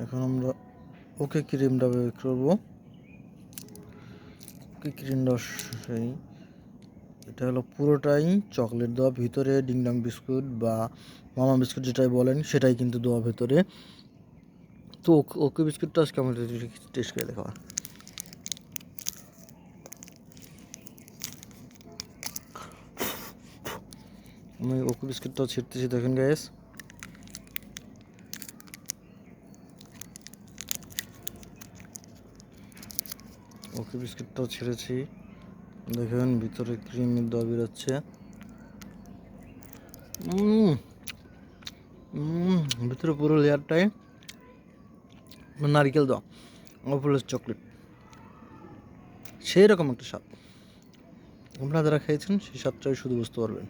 এখন আমরা ওকে ক্রিমটা বের করবো। ওকে ক্রিমটা সেই এটা হলো পুরোটাই চকলেট দেওয়া, ভিতরে ডিংডং বিস্কুট বা মামা বিস্কুট যেটাই বলেন সেটাই কিন্তু দেওয়া ভিতরে। তো ওকে বিস্কুটটা আজকে আমাদের টেস্ট করে দেখা। আমি ওকে বিস্কুটটাও ছিঁড়তেছি, দেখেন গাইস। ওকে বিস্কুটটাও ছিঁড়েছি, দেখেন ভিতরে ক্রিমের দেওয়া বেরোচ্ছে। ভিতরে পুরো লেয়ারটাই নারকেল দেওয়া, ওপরে চকলেট, সেই রকম একটা স্বাদ। আপনারা যারা খেয়েছেন সেই স্বাদটাই শুধু বুঝতে পারবেন।